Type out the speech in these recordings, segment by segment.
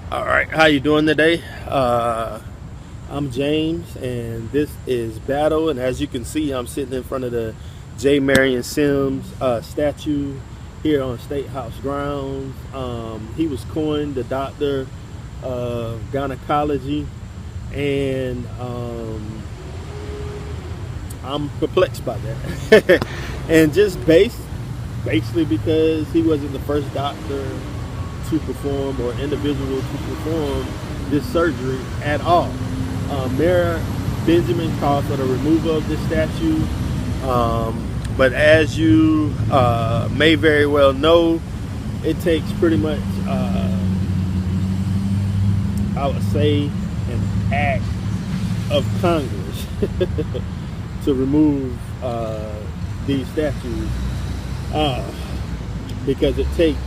All right, how you doing today? I'm James, and this is Battle. And as you can see, I'm sitting in front of the J Marion Simms statue here on State House grounds. He was coined the doctor of gynecology, and I'm perplexed by that. And just basically because he wasn't the first doctor to perform or individual to perform this surgery at all. Mayor Benjamin called for the removal of this statue, but as you may very well know, it takes pretty much, I would say, an act of Congress to remove these statues, uh, because it takes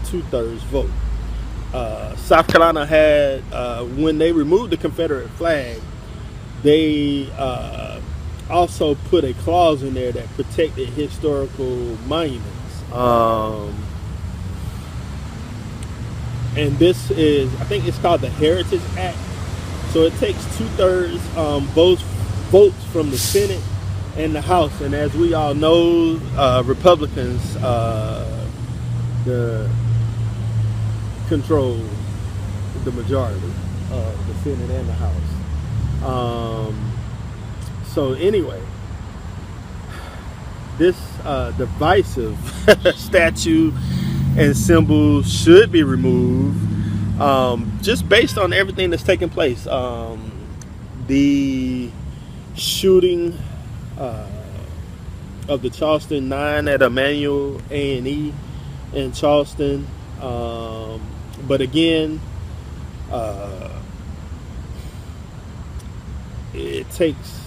two-thirds vote. South Carolina had, when they removed the Confederate flag, they also put a clause in there that protected historical monuments. And this is, I think it's called the Heritage Act. So it takes two-thirds votes from the Senate and the House. And as we all know, Republicans the control the majority of the Senate and the House. So anyway, this divisive statue and symbol should be removed, just based on everything that's taking place. The shooting of the Charleston 9 at Emmanuel A&E in Charleston. But again, it takes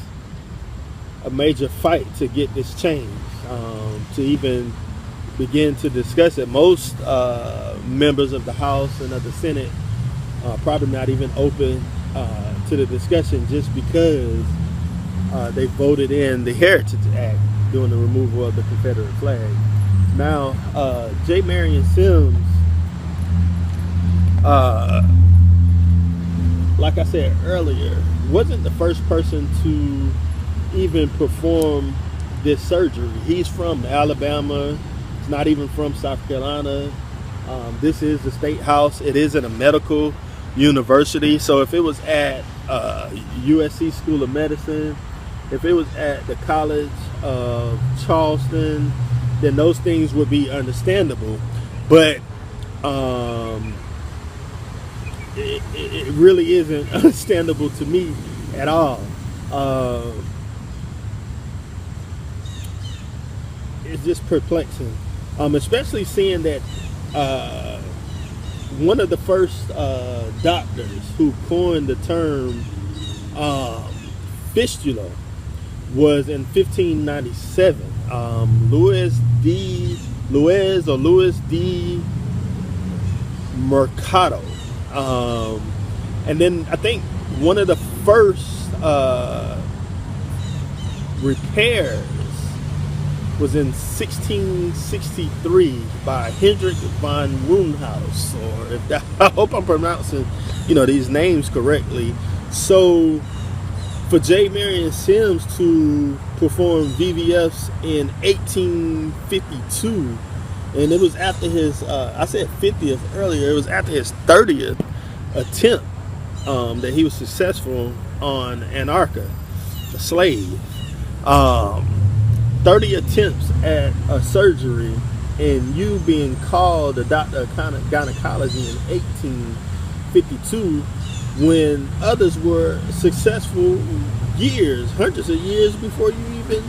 a major fight to get this changed, to even begin to discuss it. Most members of the House and of the Senate probably not even open to the discussion, just because they voted in the Heritage Act during the removal of the Confederate flag. Now, J Marion Simms, like I said earlier, wasn't the first person to even perform this surgery. He's from Alabama. He's not even from South Carolina. This is the State House. It isn't a medical university. So if it was at USC School of Medicine, if it was at the College of Charleston, then those things would be understandable. But it really isn't understandable to me at all. It's just perplexing, especially seeing that one of the first doctors who coined the term fistula was in 1597. Louis D. Mercado. And then I think one of the first repairs was in 1663 by Hendrik von Woonhouse, or if that, I hope I'm pronouncing, these names correctly. So for J Marion Simms to perform VVFs in 1852, and it was after his, I said 50th earlier, it was after his 30th attempt that he was successful on Anarcha, the slave. 30 attempts at a surgery, and you being called a doctor of gynecology in 1852, when others were successful hundreds of years before you even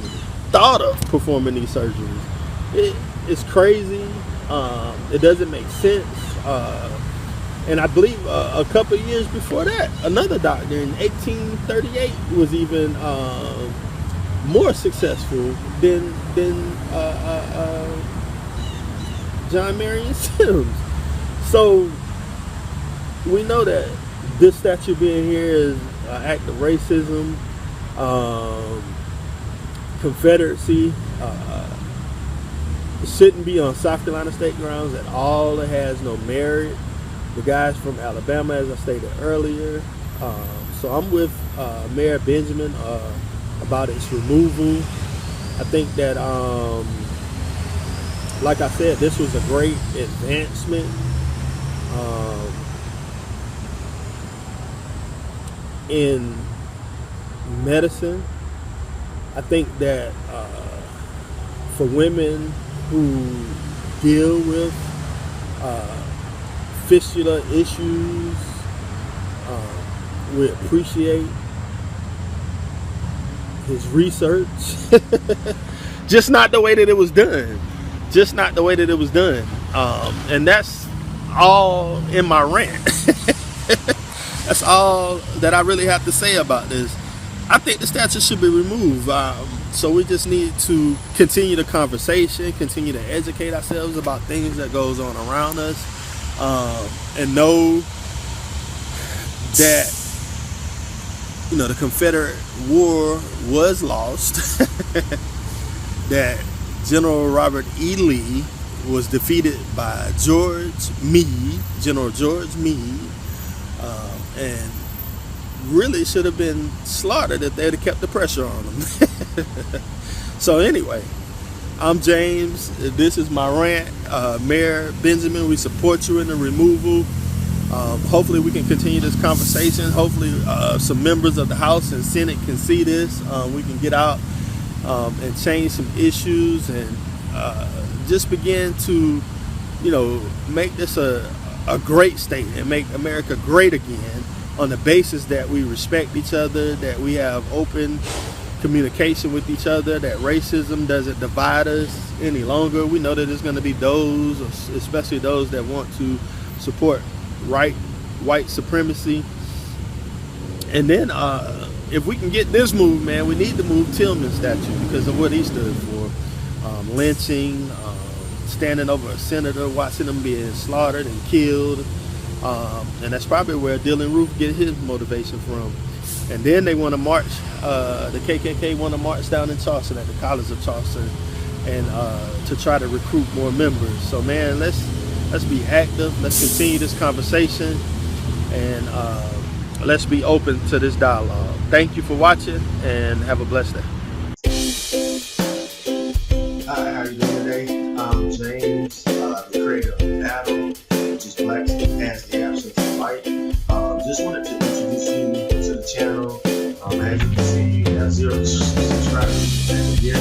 thought of performing these surgeries. It's crazy. It doesn't make sense. And I believe a couple of years before that, another doctor in 1838 was even more successful than J Marion Simms. So we know that this statue being here is an act of racism, Confederacy. It shouldn't be on South Carolina state grounds at all. It has no merit. the guys from Alabama, as I stated earlier. So I'm with Mayor Benjamin about its removal. I think that, like I said, this was a great advancement. In medicine. I think that for women who deal with fistula issues, we appreciate his research. Just not the way that it was done. Just not the way that it was done. And that's all in my rant. That's all that I really have to say about this. I think the statue should be removed. So we just need to continue the conversation, continue to educate ourselves about things that goes on around us, and know that, you know, the Confederate War was lost, that General Robert E. Lee was defeated by General George Meade, and really should have been slaughtered if they'd have kept the pressure on them. So anyway, I'm James. This is my rant. Mayor Benjamin, we support you in the removal. Hopefully we can continue this conversation. Hopefully some members of the House and Senate can see this. We can get out and change some issues and just begin to, you know, make this a great state and make America great again, on the basis that we respect each other, that we have open communication with each other, that racism doesn't divide us any longer. We know that there's going to be those, especially those that want to support white supremacy. And then if we can get this moved, man, we need to move Tillman's statue because of what he stood for. Lynching, standing over a senator, watching him being slaughtered and killed. And that's probably where Dylan Roof get his motivation from. And then they want to march, the KKK want to march down in Charleston at the College of Charleston, and to try to recruit more members. So man, let's be active. Let's continue this conversation, and let's be open to this dialogue. Thank you for watching, and have a blessed day. Hi, how are you doing today? I'm James, the creator of BATAL, which is Black as the Absence of White. Just wanted to introduce you to the channel. As you can see, we have 0 subscribers every year.